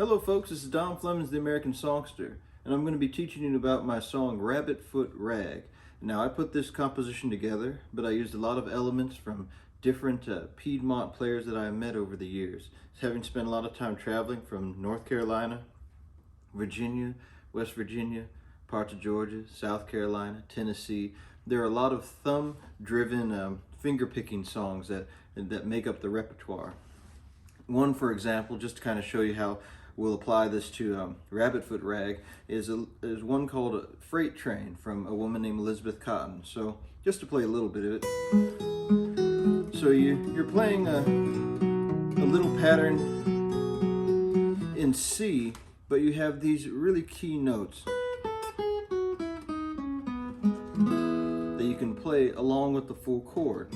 Hello folks, this is Dom Flemons, the American Songster, and I'm going to be teaching you about my song Rabbit Foot Rag. Now I put this composition together, but I used a lot of elements from different Piedmont players that I have met over the years. Having spent a lot of time traveling from North Carolina, Virginia, West Virginia, parts of Georgia, South Carolina, Tennessee, there are a lot of thumb-driven finger-picking songs that make up the repertoire. One, for example, just to kind of show you how we'll apply this to Rabbit Foot Rag, is one called a Freight Train from a woman named Elizabeth Cotton. So just to play a little bit of it. So you're playing a little pattern in C, but you have these really key notes that you can play along with the full chord.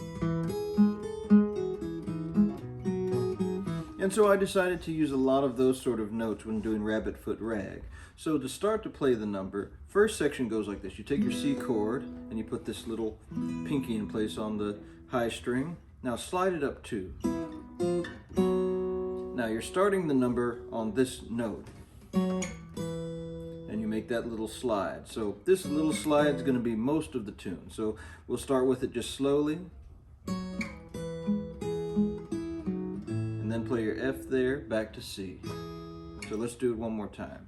And so I decided to use a lot of those sort of notes when doing Rabbit Foot Rag. So to start to play the number, first section goes like this. You take your C chord and you put this little pinky in place on the high string. Now slide it up 2. Now you're starting the number on this note. And you make that little slide. So this little slide is going to be most of the tune. So we'll start with it just slowly. And then play your F there, back to C. So let's do it one more time.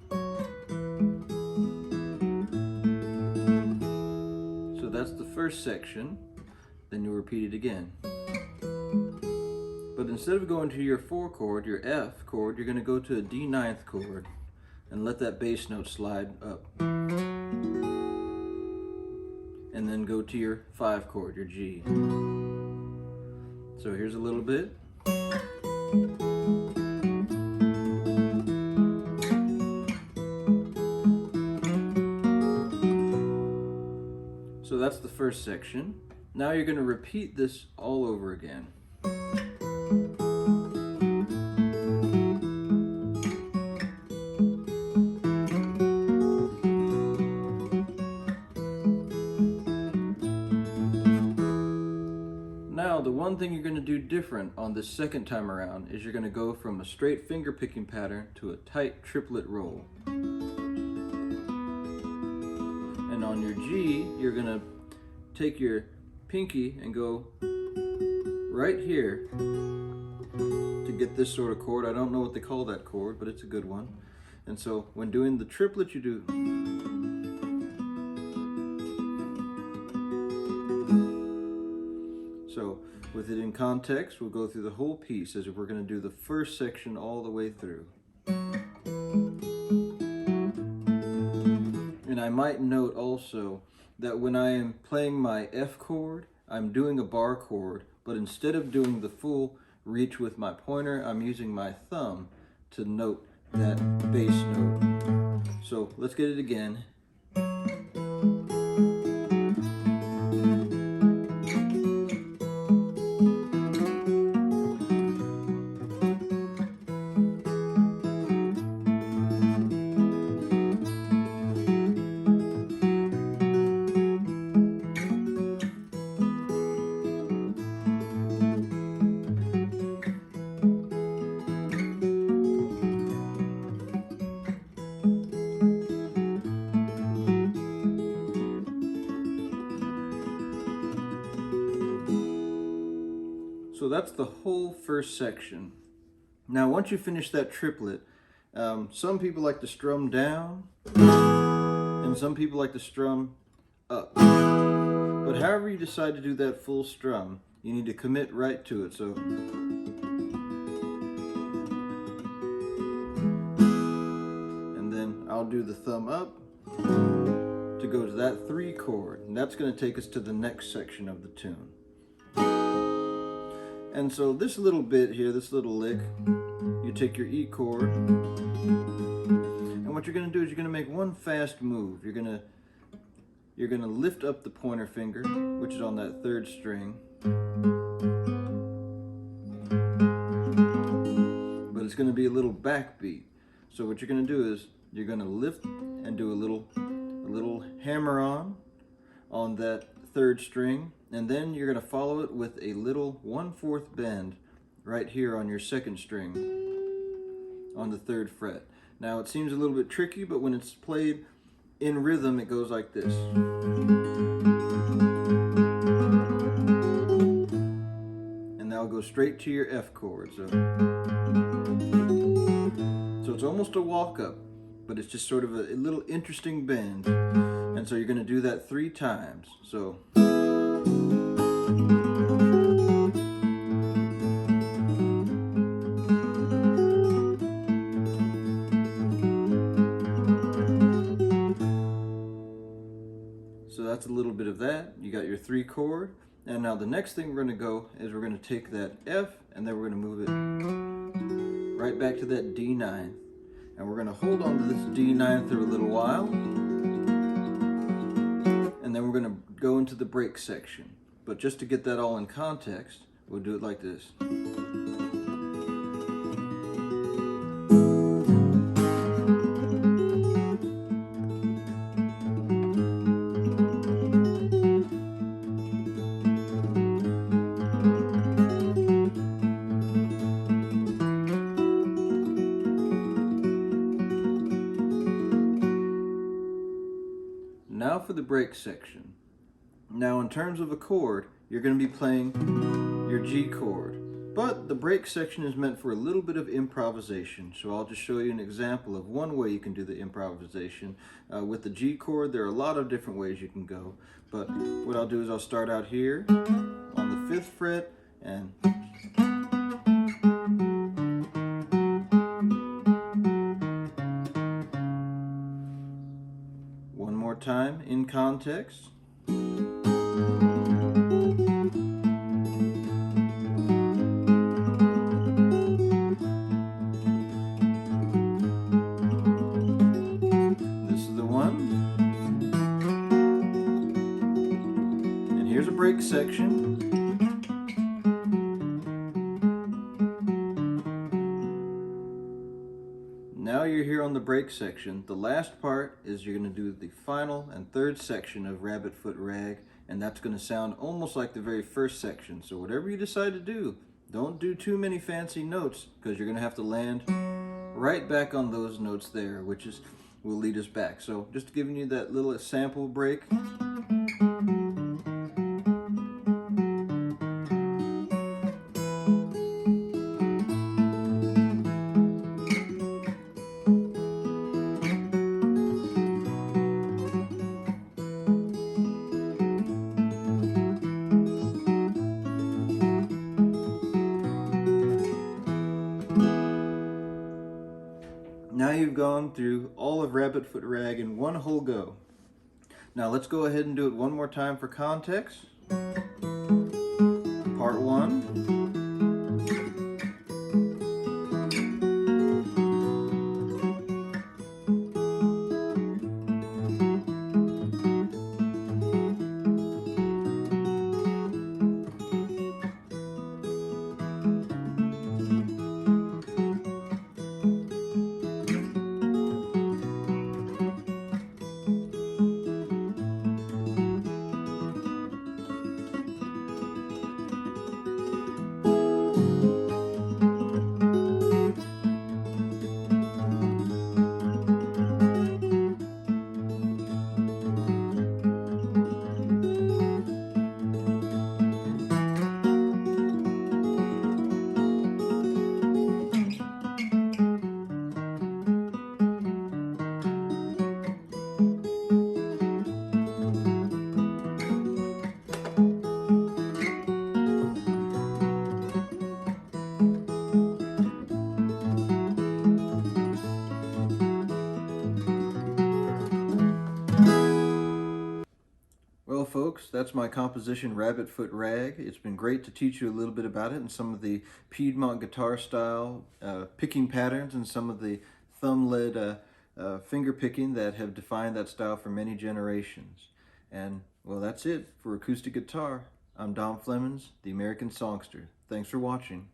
So that's the first section. Then you'll repeat it again. But instead of going to your 4 chord, your F chord, you're going to go to a D ninth chord and let that bass note slide up. And then go to your 5 chord, your G. So here's a little bit. So that's the first section. Now you're going to repeat this all over again. Now the one thing you're going to do different on this second time around is you're going to go from a straight finger picking pattern to a tight triplet roll. And on your G, you're going to take your pinky and go right here to get this sort of chord. I don't know what they call that chord, but it's a good one. And so when doing the triplet, you do. So with it in context, we'll go through the whole piece as if we're going to do the first section all the way through. And I might note also that when I am playing my F chord, I'm doing a bar chord, but instead of doing the full reach with my pointer, I'm using my thumb to note that bass note. So let's get it again. So that's the whole first section. Now once you finish that triplet, some people like to strum down and some people like to strum up. But however you decide to do that full strum, you need to commit right to it. So and then I'll do the thumb up to go to that 3 chord, and that's going to take us to the next section of the tune. And so this little bit here, this little lick, you take your E chord, and what you're going to do is you're going to make one fast move. You're going to lift up the pointer finger, which is on that 3rd string, but it's going to be a little backbeat. So what you're going to do is you're going to lift and do a little hammer on that 3rd string, and then you're going to follow it with a little 1/4 bend right here on your 2nd string. on the 3rd fret. Now it seems a little bit tricky, but when it's played in rhythm, it goes like this. And that'll go straight to your F chord. So it's almost a walk-up, but it's just sort of a little interesting bend. And so you're going to do that 3 times. So that's a little bit of that. You got your 3 chord. And now the next thing we're going to go is we're going to take that F and then we're going to move it right back to that D9. And we're going to hold on to this D9 for a little while. And then we're going to go into the break section. But just to get that all in context, we'll do it like this. Now for the break section. Now in terms of a chord, you're going to be playing your G chord. But the break section is meant for a little bit of improvisation. So I'll just show you an example of one way you can do the improvisation. With the G chord, there are a lot of different ways you can go. But what I'll do is I'll start out here on the 5th fret and one more time in context. This is the one. And here's a break section. Now you're here on the break section. The last part is you're going to do the final and 3rd section of Rabbit Foot Rag, and that's going to sound almost like the very first section. So whatever you decide to do, don't do too many fancy notes, because you're going to have to land right back on those notes there, which will lead us back. So just giving you that little sample break. Now you've gone through all of Rabbit Foot Rag in one whole go. Now let's go ahead and do it one more time for context. Part 1. Well, folks, that's my composition, Rabbit Foot Rag. It's been great to teach you a little bit about it and some of the Piedmont guitar style picking patterns and some of the thumb-led finger picking that have defined that style for many generations. And, well, that's it for acoustic guitar. I'm Dom Flemons, the American Songster. Thanks for watching.